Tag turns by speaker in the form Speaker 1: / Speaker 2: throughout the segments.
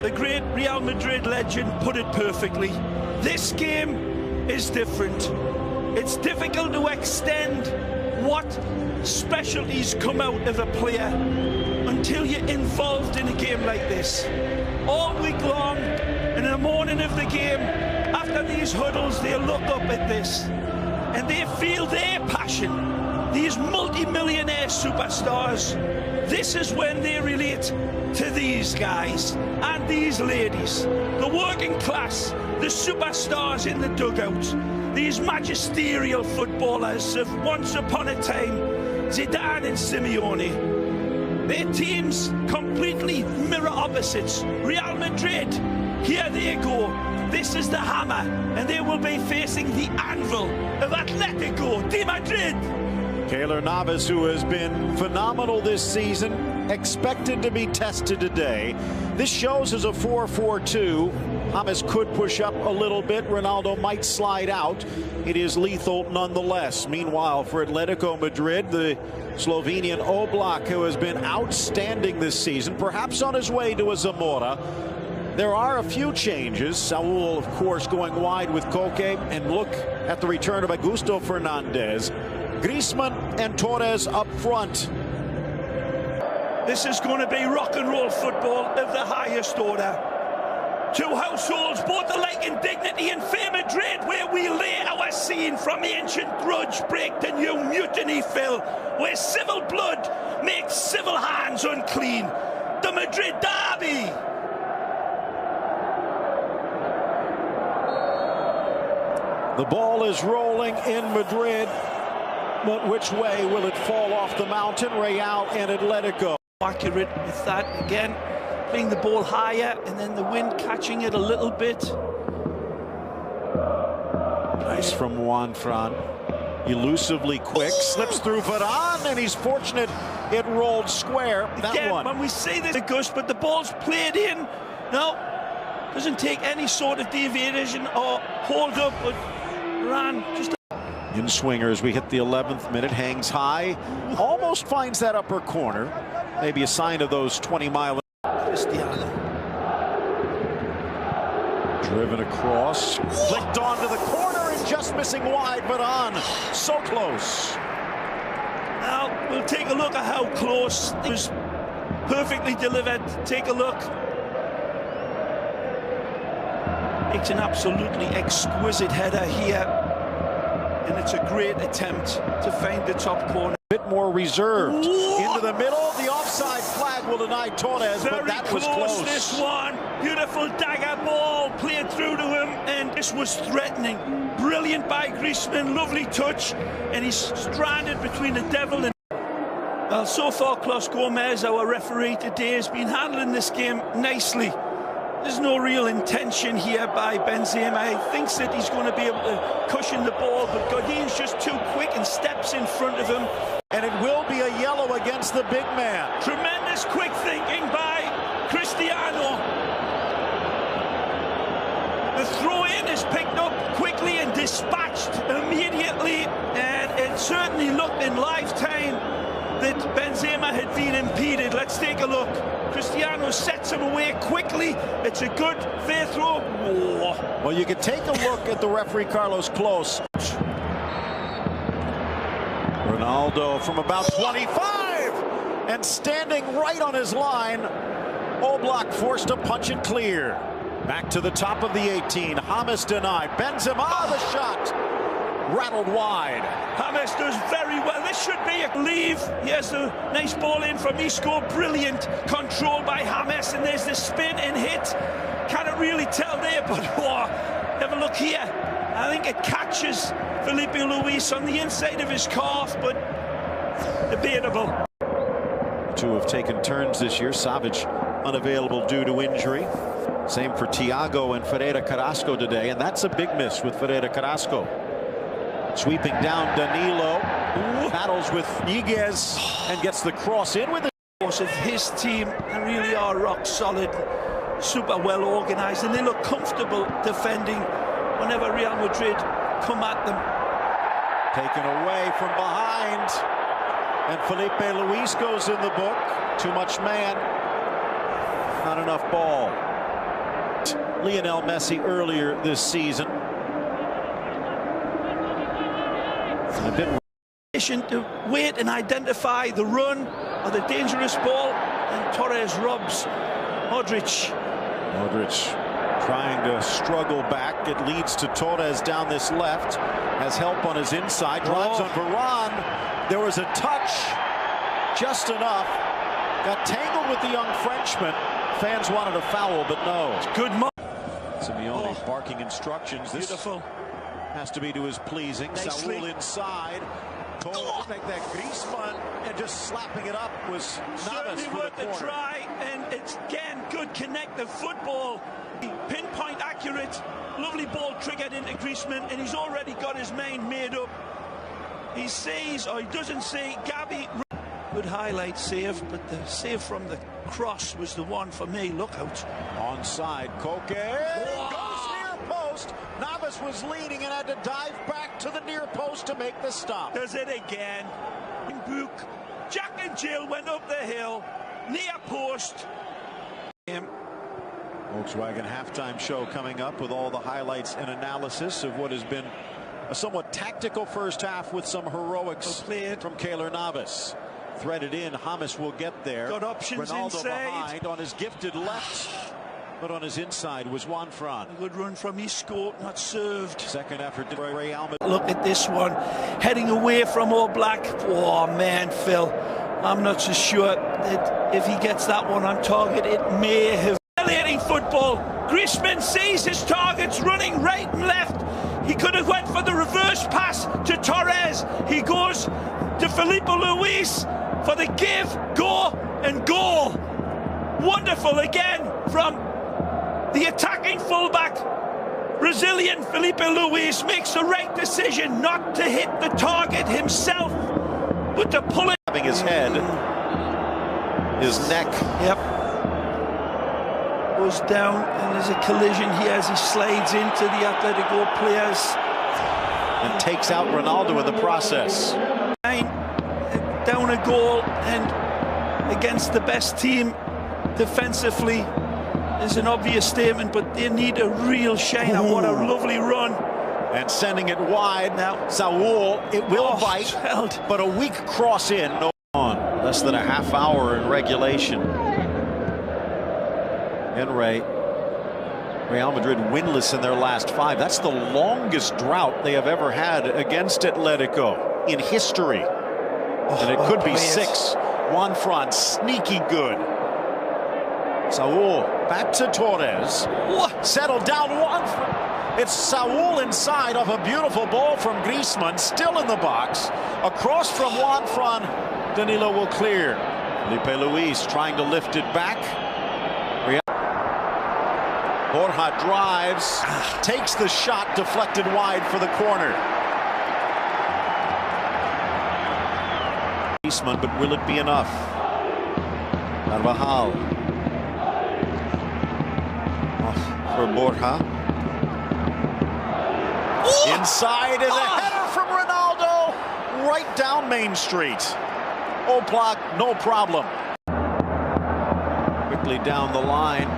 Speaker 1: The great Real Madrid legend put it perfectly. This game is different. It's difficult to extend what specialties come out of a player until you're involved in a game like this. All week long, in the morning of the game, after these huddles, they look up at this and they feel their passion. These multi-millionaire superstars, this is when they relate to these guys and these ladies. The working class, the superstars in the dugout, these magisterial footballers of once upon a time, Zidane and Simeone. Their teams completely mirror opposites. Real Madrid, here they go. This is the hammer, and they will be facing the anvil of Atletico de Madrid.
Speaker 2: Keylor Navas, who has been phenomenal this season, expected to be tested today. This shows as a 4-4-2. James could push up a little bit. Ronaldo might slide out. It is lethal nonetheless. Meanwhile, for Atletico Madrid, the Slovenian Oblak, who has been outstanding this season, perhaps on his way to a Zamora. There are a few changes. Saul, of course, going wide with Koke, and look at the return of Augusto Fernandez. Griezmann and Torres up front.
Speaker 1: This is going to be rock and roll football of the highest order. Two households, both alike in dignity, and fair Madrid, where we lay our scene from ancient grudge break to new mutiny fill, where civil blood makes civil hands unclean. The Madrid derby.
Speaker 2: The ball is rolling in Madrid, but which way will it fall off the mountain? Real and Atletico.
Speaker 1: Accurate with that again, playing the ball higher and then the wind catching it a little bit.
Speaker 2: Nice from Juan Fran. Elusively quick, slips through Varane, and he's fortunate it rolled square. That
Speaker 1: again,
Speaker 2: one.
Speaker 1: when we say this, Gus, but the ball's played in. No, doesn't take any sort of deviation or hold up, but ran just.
Speaker 2: In swinger as we hit the 11th minute, hangs high, almost finds that upper corner. Maybe a sign of those 20-mile.
Speaker 1: Cristiano.
Speaker 2: Driven across, flicked onto the corner and just missing wide, but on. So close.
Speaker 1: Now we'll take a look at how close. It was perfectly delivered. Take a look. It's an absolutely exquisite header here. And it's a great attempt to find the top corner.
Speaker 2: A bit more reserved. Into the middle. The offside flag will deny Torres, but that was close.
Speaker 1: This one. Beautiful dagger ball played through to him, and this was threatening. Brilliant by Griezmann. Lovely touch. And he's stranded between the devil and... Well, so far, Klaus Gomez, our referee today, has been handling this game nicely. There's no real intention here by Benzema. He thinks that he's going to be able to cushion the ball, but Godin's just too quick and steps in front of him.
Speaker 2: And it will be a yellow against the big man.
Speaker 1: Tremendous quick thinking by Cristiano. The throw-in is picked up quickly and dispatched immediately, and it certainly looked in lifetime that Benzema had been impeded. Let's take a look. Cristiano sets him away quickly. It's a good fair throw. Whoa.
Speaker 2: Well, you can take a look at the referee, Carlos Close. Ronaldo from about 25 and standing right on his line. Oblak forced to punch it clear. Back to the top of the 18. James denied. Benzema, the shot. Rattled wide.
Speaker 1: James does very well. This should be a leave. Here's a nice ball in from Isco. Brilliant control by James, and there's the spin and hit. Cannot really tell there, but have a look here. I think it catches Felipe Luis on the inside of his calf, but debatable.
Speaker 2: Two have taken turns this year. Savic unavailable due to injury. Same for Thiago and Ferreira Carrasco today, and that's a big miss with Ferreira Carrasco. Sweeping down Danilo, battles with Niguez and gets the cross in with the
Speaker 1: force of his team. They really are rock solid, super well organized, and they look comfortable defending whenever Real Madrid come at them.
Speaker 2: Taken away from behind, and Felipe Luis goes in the book. Too much man, not enough ball. Lionel Messi earlier this season. A bit
Speaker 1: to wait and identify the run or the dangerous ball, and Torres robs Modric.
Speaker 2: Modric trying to struggle back. It leads to Torres down this left. Has help on his inside. Drives on Varane. There was a touch. Just enough. Got tangled with the young Frenchman. Fans wanted a foul, but no.
Speaker 1: It's good.
Speaker 2: Simeone barking instructions. This
Speaker 1: beautiful.
Speaker 2: Has to be to his pleasing.
Speaker 1: Nicely.
Speaker 2: Saul inside. Told make that Griezmann, and just slapping it up was Navas for the corner.
Speaker 1: Try, and it's again good connective football. Pinpoint accurate, lovely ball triggered into Griezmann, and he's already got his mind made up. He sees, or he doesn't see, Gabi. Good highlight save, but the save from the cross was the one for me. Look out.
Speaker 2: Onside, Koke goes near post. Navas was leading and had to dive back to the near post to make the stop.
Speaker 1: Does it again. Book. Jack and Jill went up the hill, near post.
Speaker 2: Volkswagen halftime show coming up with all the highlights and analysis of what has been a somewhat tactical first half with some heroics from Keylor Navas. Threaded in, James will get there.
Speaker 1: Got options
Speaker 2: Ronaldo
Speaker 1: inside.
Speaker 2: behind on his gifted left, but on his inside was Juan Fran.
Speaker 1: A good run from Isco, not served.
Speaker 2: Second effort to Real Madrid.
Speaker 1: Look at this one, heading away from All Black. Oh man, Phil, I'm not so sure that if he gets that one on target, it may have. Humiliating football. Griezmann sees his targets running right and left. He could have went for the reverse pass to Torres. He goes to Felipe Luis for the give, go, and goal. Wonderful again from the attacking fullback. Brazilian Felipe Luis makes the right decision not to hit the target himself, but to pull it.
Speaker 2: Having his head, his neck.
Speaker 1: Yep. Goes down, and there's a collision here as he slides into the Atletico players.
Speaker 2: And takes out Ronaldo in the process.
Speaker 1: Down a goal, and against the best team defensively is an obvious statement, but they need a real shine. And what a lovely run.
Speaker 2: And sending it wide now. Saul, it will bite, but a weak cross in. No on. Less than a half hour in regulation. And Real Madrid winless in their last 5. That's the longest drought they have ever had against Atletico in history. And it could be 6. Juan Fran, sneaky good. Saul back to Torres. Settled down Juan Fran. It's Saul inside of a beautiful ball from Griezmann, still in the box. Across from Juan Fran, Danilo will clear. Felipe Luis trying to lift it back. Borja drives, takes the shot, deflected wide for the corner. Griezmann, but will it be enough? Carvajal. For Borja. Inside, and a header from Ronaldo right down Main Street. Oblak, no problem. Quickly down the line.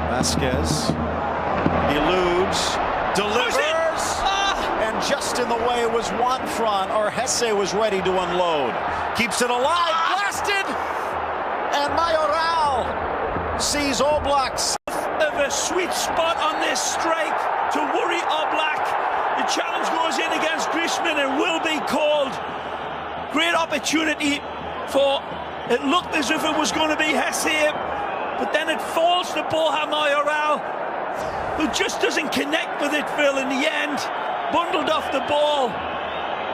Speaker 2: Vasquez eludes, delivers, and just in the way was Juan Fran, or Hesse was ready to unload. Keeps it alive, blasted, and Mayoral sees Oblak.
Speaker 1: Of a sweet spot on this strike to worry Oblak. The challenge goes in against Griezmann and will be called. Great opportunity for, it looked as if it was going to be Hesse. But then it falls to Borja Mayoral, who just doesn't connect with it, Phil, in the end. Bundled off the ball.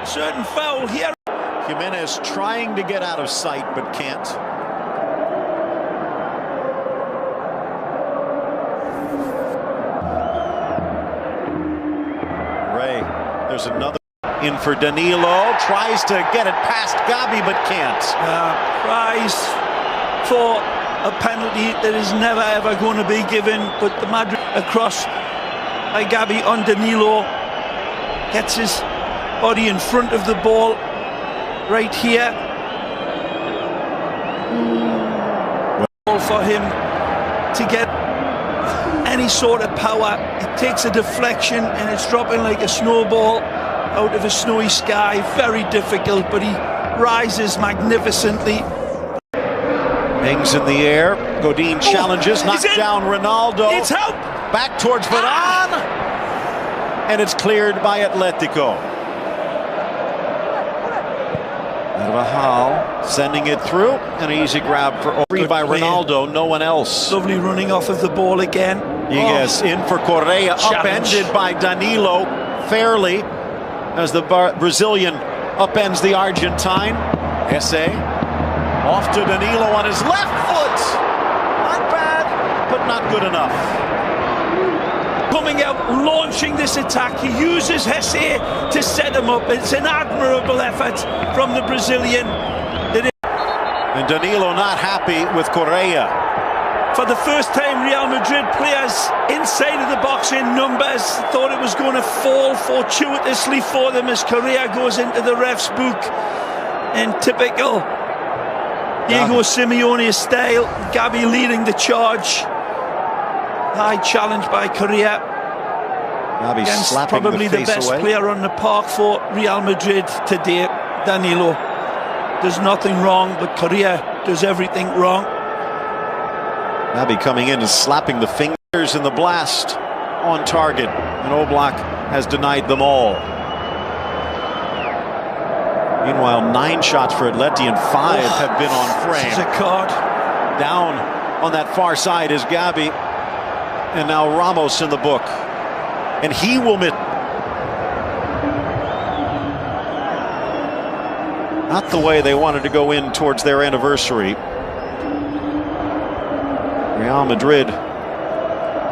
Speaker 1: Certain foul here.
Speaker 2: Jimenez trying to get out of sight, but can't. There's another in for Danilo. Tries to get it past Gabi, but can't.
Speaker 1: Prize for a penalty that is never ever going to be given, but the Madrid across by Gabi on Danilo, gets his body in front of the ball right here. Ball for him to get any sort of power. It takes a deflection and it's dropping like a snowball out of a snowy sky. Very difficult, but he rises magnificently.
Speaker 2: Hangs in the air. Godin challenges, knocks down Ronaldo.
Speaker 1: It's out.
Speaker 2: Back towards Varane. And it's cleared by Atletico. Carvajal sending it through. An easy grab for free by Ronaldo. No one else.
Speaker 1: Lovely running off of the ball again.
Speaker 2: Yes, in for Correa. Upended by Danilo fairly as the Brazilian upends the Argentine. Esse off to Danilo on his left foot. Not bad, but not good enough.
Speaker 1: Coming out, launching this attack. He uses Esse to set him up. It's an admirable effort from the Brazilian.
Speaker 2: And Danilo not happy with Correa.
Speaker 1: For the first time, Real Madrid players inside of the box in numbers. Thought it was going to fall fortuitously for them as Correa goes into the ref's book. In typical Diego Simeone style, Gavi leading the charge. High challenge by Correa. Against probably the best player on the park for Real Madrid today, Danilo. Does nothing wrong, but Correa does everything wrong.
Speaker 2: Gavi coming in and slapping the fingers in the blast on target. And Oblak has denied them all. Meanwhile, 9 shots for Atleti and 5 have been on frame.
Speaker 1: This is a card.
Speaker 2: Down on that far side is Gavi. And now Ramos in the book. And he will miss. Not the way they wanted to go in towards their anniversary. Real Madrid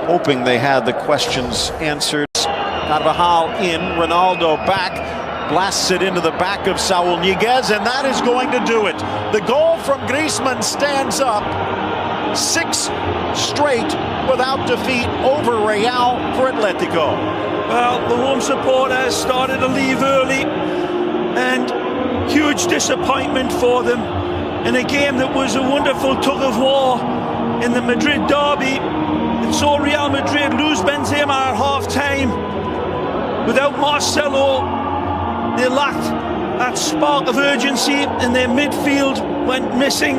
Speaker 2: hoping they had the questions answered. Carvajal in, Ronaldo back. Blasts it into the back of Saúl Ñíguez, and that is going to do it. The goal from Griezmann stands up. 6 straight without defeat over Real for Atletico.
Speaker 1: Well, the home supporters started to leave early, and huge disappointment for them in a game that was a wonderful tug of war in the Madrid derby. It saw Real Madrid lose Benzema at half-time. Without Marcelo, they lacked that spark of urgency, and their midfield went missing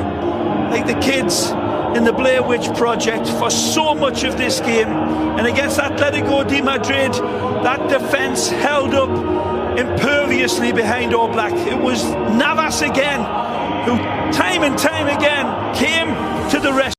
Speaker 1: like the kids in the Blair Witch Project for so much of this game. And against Atletico de Madrid, that defence held up imperviously behind Oblak. It was Navas again who time and time again came to the rescue.